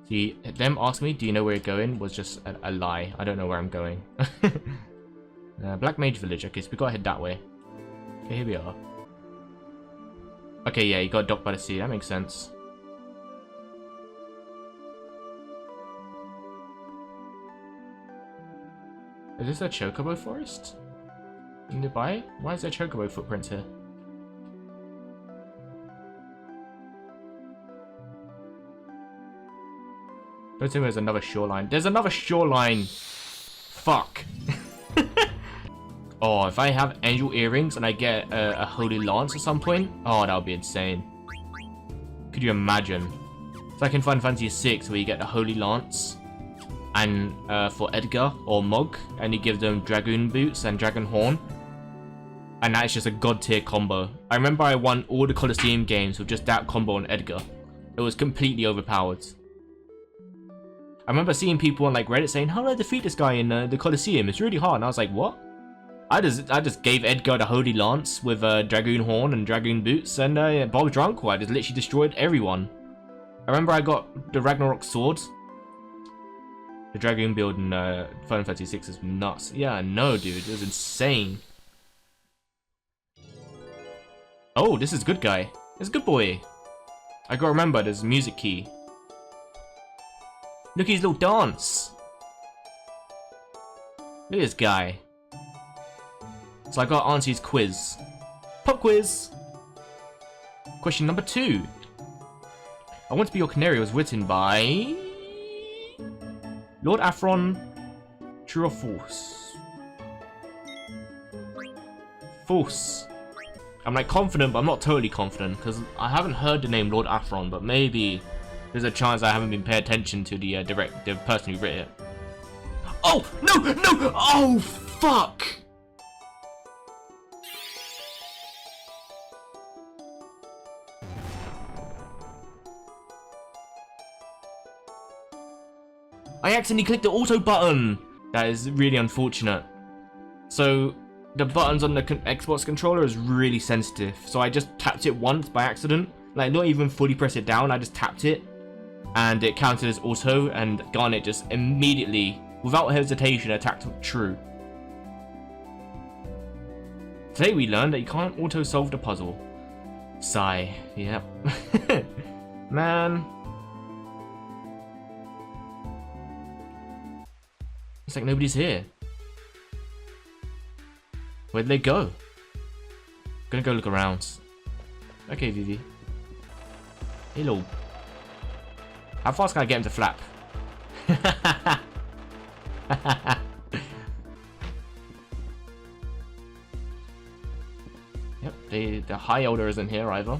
See, them asking me, do you know where you're going, was just a lie. I don't know where I'm going. Black Mage Village. Okay, so we gotta head that way. Okay, here we are. Okay, yeah, you got docked by the sea. That makes sense. Is this a Chocobo forest? Nearby? Why is there Chocobo footprints here? Don't tell me there's another shoreline. There's another shoreline! Fuck. Oh, if I have angel earrings and I get a holy lance at some point, oh, that would be insane. Could you imagine? It's like in Final Fantasy VI where you get the holy lance and for Edgar or Mog, and you give them dragoon boots and dragon horn, and that is just a god tier combo. I remember I won all the Colosseum games with just that combo on Edgar. It was completely overpowered. I remember seeing people on like Reddit saying, "How do I defeat this guy in the Colosseum? It's really hard." And I was like, "What?" I just gave Edgar the Holy Lance with Dragoon Horn and Dragoon Boots, and Bob Drunkle. I just literally destroyed everyone. I remember I got the Ragnarok Sword. The Dragoon build in Final Fantasy VI is nuts. Yeah, no, dude, it was insane. Oh, this is good guy. It's a good boy. I gotta remember, there's a music key. Look at his little dance. Look at this guy. So I got Auntie's quiz. Pop quiz! Question number 2. I Want to Be Your Canary was written by... Lord Afron. True or false? False. I'm like confident, but I'm not totally confident, because I haven't heard the name Lord Afron, but maybe there's a chance I haven't been paying attention to the the person who wrote it. Oh! No! No! Oh, fuck! I accidentally clicked the auto button! That is really unfortunate. So, the buttons on the Xbox controller is really sensitive. So I just tapped it once by accident. Like, not even fully press it down, I just tapped it. And it counted as auto, and Garnet just immediately, without hesitation, attacked true. Today we learned that you can't auto-solve the puzzle. Sigh. Yep. Man. It's like nobody's here. Where'd they go? Gonna go look around. Okay, Vivi. Hello. How fast can I get him to flap? Yep, the High Elder isn't here either.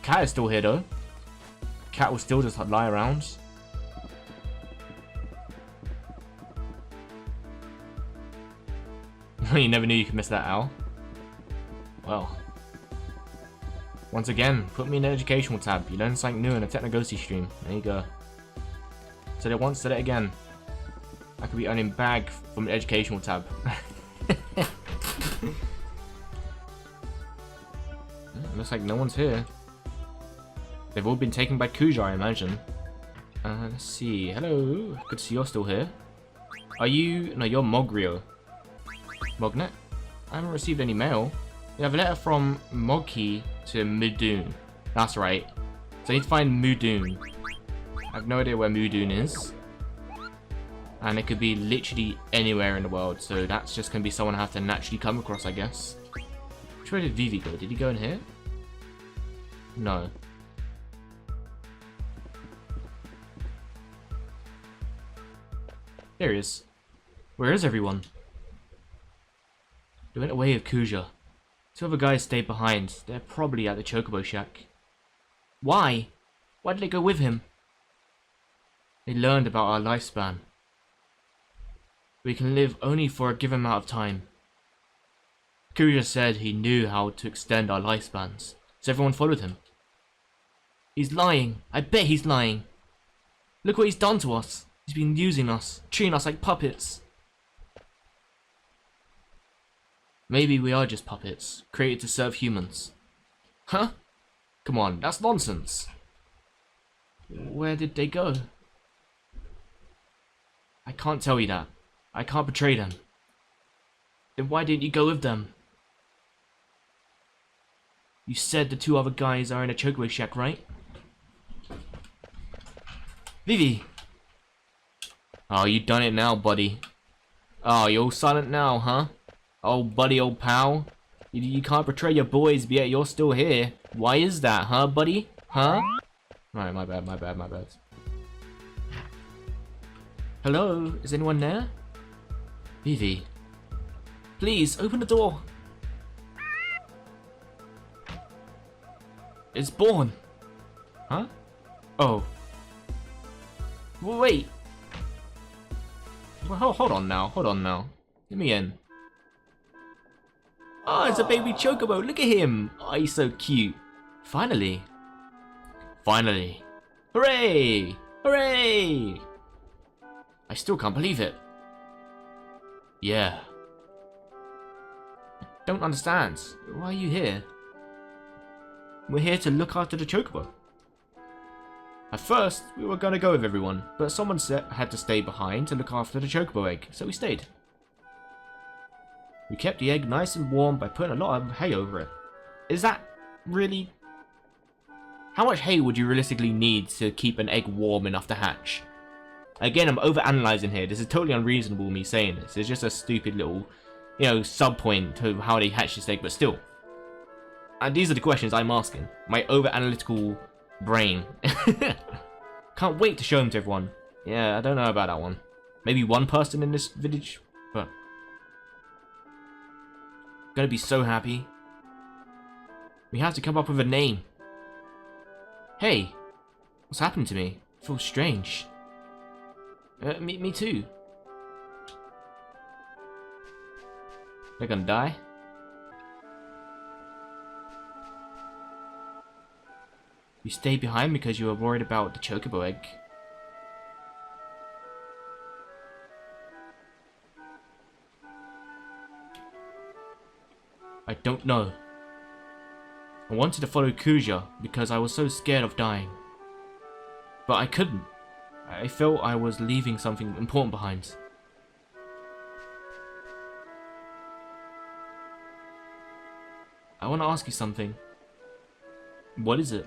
Cat is still here though. Cat will still just lie around. You never knew you could miss that, Al. Well. Once again, put me in the educational tab. You learn something new in a TechnoGhosty stream. There you go. Said it once, said it again. I could be earning bag from the educational tab. Looks like no one's here. They've all been taken by Kuja, I imagine. Let's see. Hello. Good to see you're still here. Are you... No, you're Mogrio. Mognet? I haven't received any mail. You have a letter from Mogki to Mudun. That's right. So I need to find Mudun. I have no idea where Mudun is. And it could be literally anywhere in the world. So that's just going to be someone I have to naturally come across, I guess. Which way did Vivi go? Did he go in here? No. There he is. Where is everyone? They went away with Kuja. 2 other guys stayed behind. They're probably at the Chocobo shack. Why? Why did they go with him? They learned about our lifespan. We can live only for a given amount of time. Kuja said he knew how to extend our lifespans, so everyone followed him. He's lying. I bet he's lying. Look what he's done to us. He's been using us, treating us like puppets. Maybe we are just puppets, created to serve humans. Huh? Come on, that's nonsense. Where did they go? I can't tell you that. I can't betray them. Then why didn't you go with them? You said the 2 other guys are in a Chocobo shack, right? Vivi! Oh, you done it now, buddy. Oh, you're all silent now, huh? Oh, buddy, old pal. You can't betray your boys, but yet you're still here. Why is that, huh, buddy? Huh? Right, my bad. Hello? Is anyone there? Vivi. Please, open the door. It's born. Huh? Oh. Wait. Well, hold on now. Let me in. Oh, it's a baby Chocobo. Look at him. Oh, he's so cute. Finally. Hooray! Hooray! I still can't believe it. Yeah. I don't understand. Why are you here? We're here to look after the Chocobo. At first, we were gonna go with everyone, but someone had to stay behind to look after the Chocobo egg, so we stayed. We kept the egg nice and warm by putting a lot of hay over it. Is that really... How much hay would you realistically need to keep an egg warm enough to hatch? Again, I'm overanalyzing here. This is totally unreasonable me saying this. It's just a stupid little, sub-point to how they hatch this egg, but still. And these are the questions I'm asking. My over-analytical brain. Can't wait to show them to everyone. Yeah, I don't know about that one. Maybe one person in this village, but... Gonna be so happy. We have to come up with a name. Hey, what's happened to me? I feel strange. Me too. They're gonna die? You stayed behind because you were worried about the Chocobo egg. I don't know. I wanted to follow Kuja because I was so scared of dying. But I couldn't. I felt I was leaving something important behind. I want to ask you something. What is it?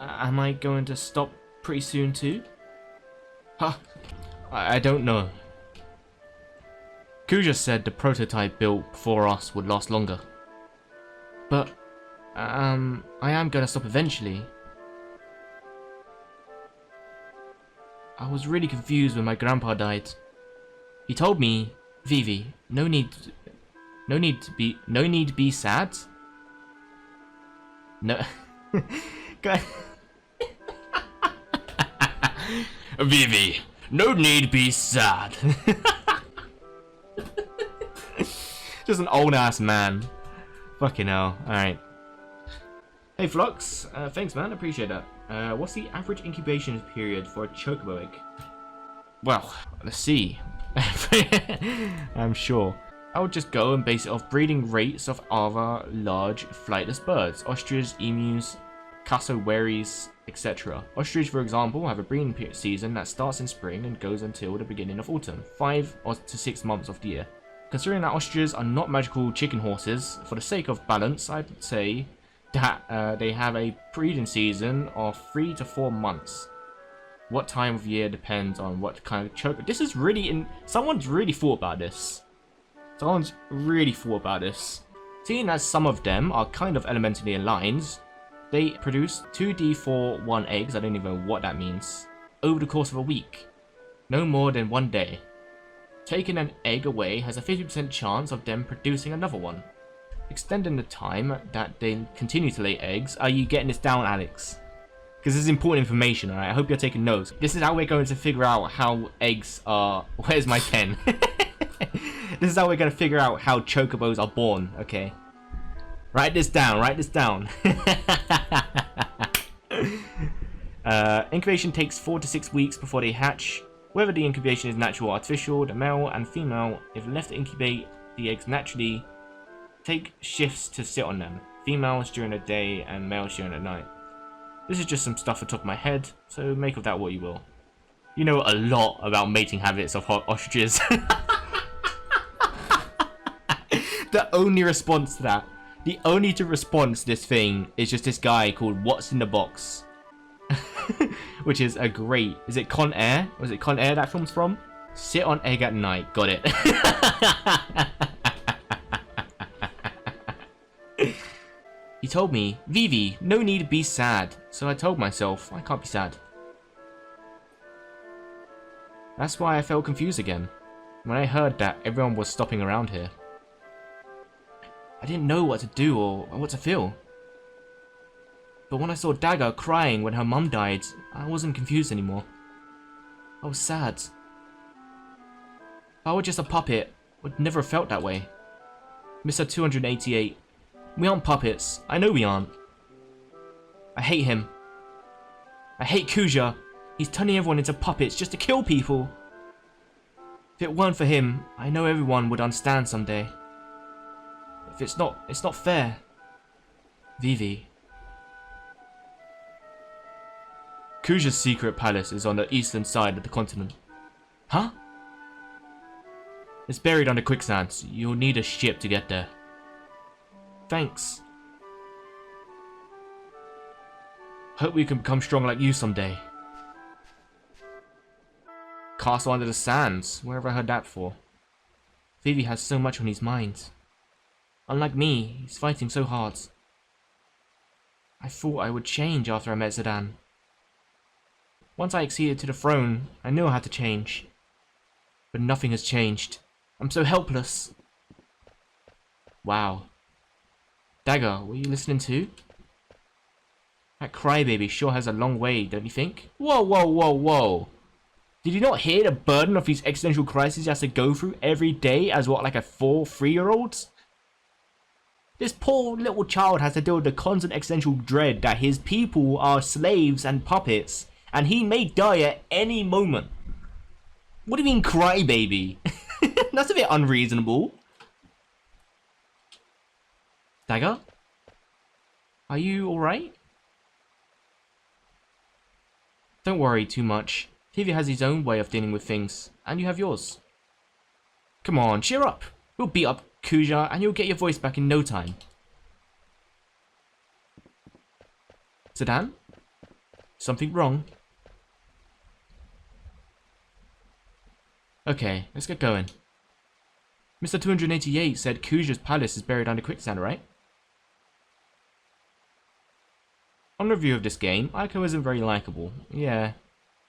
Am I going to stop pretty soon too? Huh. I don't know. Kuja said the prototype built before us would last longer. But, I am gonna stop eventually. I was really confused when my grandpa died. He told me, Vivi, no need be sad. No. Vivi, no need be sad. Just an old ass man. Fucking hell. Alright. Hey Flux, thanks man, appreciate that. What's the average incubation period for a Chocobo egg? Well, let's see. I'm sure. I would just go and base it off breeding rates of other large flightless birds. Ostriches, emus, cassowaries, etc. Ostrich, for example, have a breeding season that starts in spring and goes until the beginning of autumn, 5 to 6 months of the year. Considering that ostriches are not magical chicken horses, for the sake of balance, I'd say that they have a breeding season of 3 to 4 months. What time of year depends on what kind of choker. This is really someone's really thought about this. Seeing as some of them are kind of elementally aligned, they produce 2d4 eggs, I don't even know what that means, over the course of a week. No more than 1 day. Taking an egg away has a 50% chance of them producing another one. Extending the time that they continue to lay eggs. Are you getting this down, Alex? Because this is important information, alright? I hope you're taking notes. This is how we're going to figure out how eggs are... Where's my pen? This is how we're going to figure out how Chocobos are born, okay? Write this down, Incubation takes 4 to 6 weeks before they hatch. Whether the incubation is natural or artificial, the male and female, if left to incubate the eggs naturally, take shifts to sit on them. Females during the day and males during the night. This is just some stuff on top of my head, so make of that what you will. You know a lot about mating habits of ostriches. The only response to that, the only response to this thing is just this guy called What's in the Box. Which is a great, is it Con Air? Was it Con Air that film's from? Sit on egg at night, got it. He told me, Vivi, no need to be sad. So I told myself, I can't be sad. That's why I felt confused again, when I heard that everyone was stopping around here. I didn't know what to do or what to feel. But when I saw Dagger crying when her mum died, I wasn't confused anymore. I was sad. If I were just a puppet, I would never have felt that way. Mr. 288. We aren't puppets. I know we aren't. I hate him. I hate Kuja. He's turning everyone into puppets just to kill people. If it weren't for him, I know everyone would understand someday. If it's not fair. Vivi. Kuja's secret palace is on the eastern side of the continent. Huh? It's buried under quicksand, so you'll need a ship to get there. Thanks. Hope we can become strong like you someday. Castle under the sands. Where have I heard that before? Vivi has so much on his mind. Unlike me, he's fighting so hard. I thought I would change after I met Zidane. Once I acceded to the throne, I knew I had to change. But nothing has changed. I'm so helpless. Wow. Dagger, were you listening too? That crybaby sure has a long way, don't you think? Whoa, whoa, whoa, whoa. Did you not hear the burden of these existential crises he has to go through every day as what, like a 3-year-old? This poor little child has to deal with the constant existential dread that his people are slaves and puppets, and he may die at any moment. What do you mean, crybaby? That's a bit unreasonable. Dagger? Are you alright? Don't worry too much. Vivi has his own way of dealing with things, and you have yours. Come on, cheer up. We'll beat up Kuja, and you'll get your voice back in no time. Zidane? Something wrong? Okay, let's get going. Mr. 288 said Kuja's palace is buried under quicksand, right? On review of this game, Aiko isn't very likable. Yeah.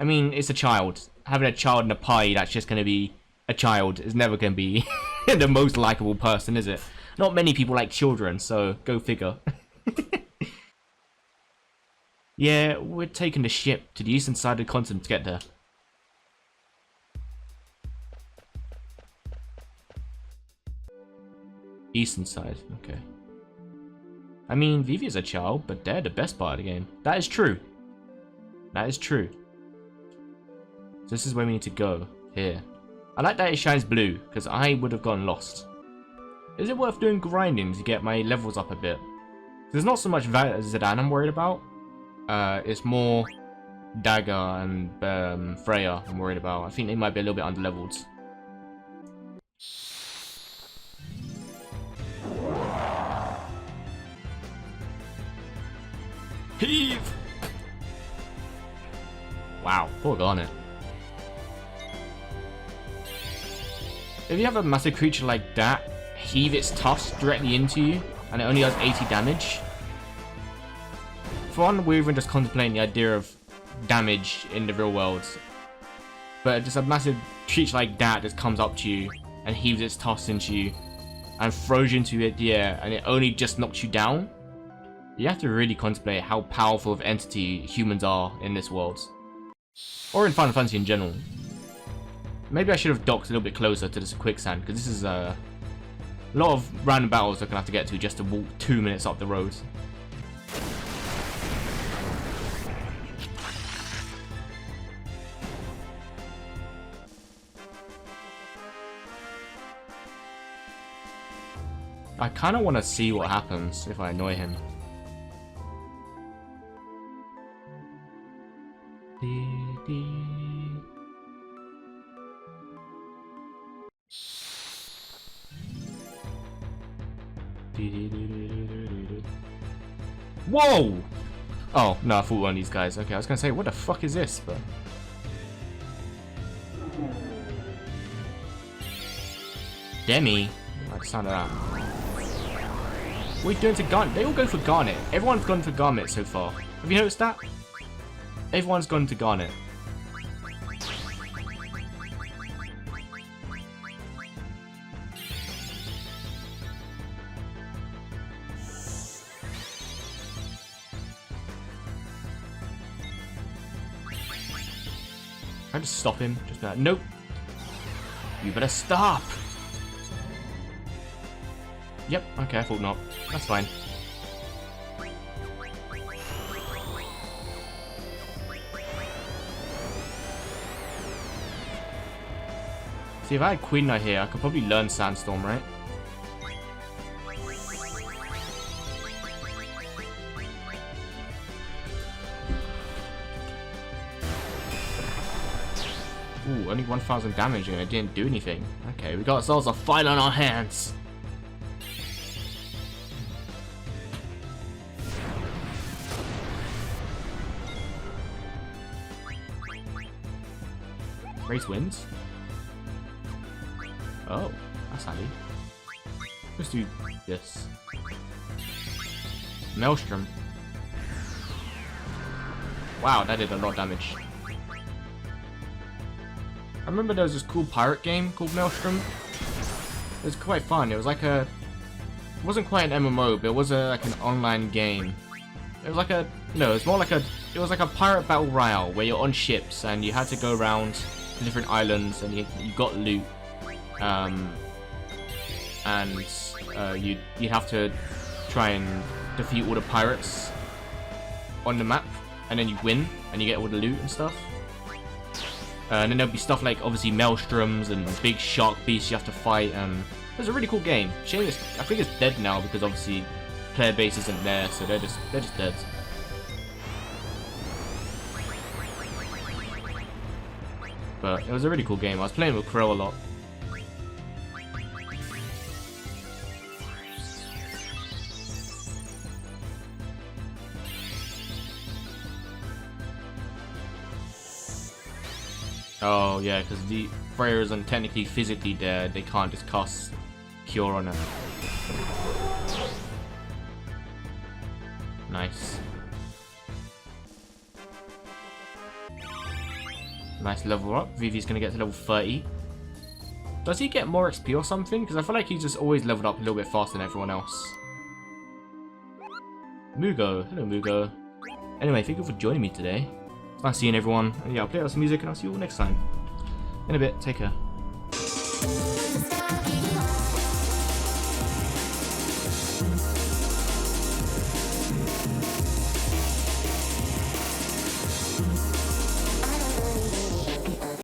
I mean, it's a child. Having a child in a pie that's just going to be a child is never going to be the most likable person, is it? Not many people like children, so go figure. Yeah, we're taking the ship to the eastern side of the continent to get there. Eastern side, okay. I mean, Vivi is a child, but they're the best part of the game. That is true. That is true. So this is where we need to go. Here. I like that it shines blue, because I would have gotten lost. Is it worth doing grinding to get my levels up a bit? There's not so much Zidane I'm worried about. It's more Dagger and Freya I'm worried about. I think they might be a little bit under-leveled. Heave! Wow, poor Garnet. If you have a massive creature like that heave its tusks directly into you, and it only does 80 damage. For one, we're even just contemplating the idea of damage in the real world. But just a massive creature like that just comes up to you and heaves its tusks into you and throws you into it, yeah, and it only just knocks you down. You have to really contemplate how powerful of entity humans are in this world. Or in Final Fantasy in general. Maybe I should have docked a little bit closer to this quicksand, because this is a lot of random battles I'm going to have to get to just to walk 2 minutes up the road. I kind of want to see what happens if I annoy him. Whoa! Oh, no, I thought one of these guys. Okay, I was gonna say, what the fuck is this? But Demi? I like the sound of that. What are you doing to Garnet? They all go for Garnet. Everyone's gone for Garnet so far. Have you noticed that? Everyone's gone to Garnet. Can I just stop him? Just be like, nope. You better stop. Yep, okay, I thought not. That's fine. See, if I had Queen Knight here, I could probably learn Sandstorm, right? Ooh, only 1,000 damage and it didn't do anything. Okay, we got ourselves a fight on our hands. Race wins. Oh, that's handy. Let's do this. Maelstrom. Wow, that did a lot of damage. I remember there was this cool pirate game called Maelstrom. It was quite fun. It was like a... It wasn't quite an MMO, but it was like an online game. It was like a... No, it was more like a... It was like a pirate battle royale where you're on ships and you had to go around to different islands and you got loot. You'd have to try and defeat all the pirates on the map, and then you win and you get all the loot and stuff. And then there'll be stuff like obviously maelstroms and big shark beasts you have to fight. And it was a really cool game. Shame it's, I think it's dead now because obviously player base isn't there, so they're just dead. But it was a really cool game. I was playing with Crow a lot. Oh yeah, because the Freya isn't technically physically dead, they can't just cast Cure on her. Nice. Nice level up. Vivi's gonna get to level 30. Does he get more XP or something? Because I feel like he's just always leveled up a little bit faster than everyone else. Mugo. Hello, Mugo. Anyway, thank you for joining me today. It's nice seeing everyone. And yeah, I'll play out some music and I'll see you all next time. In a bit. Take care.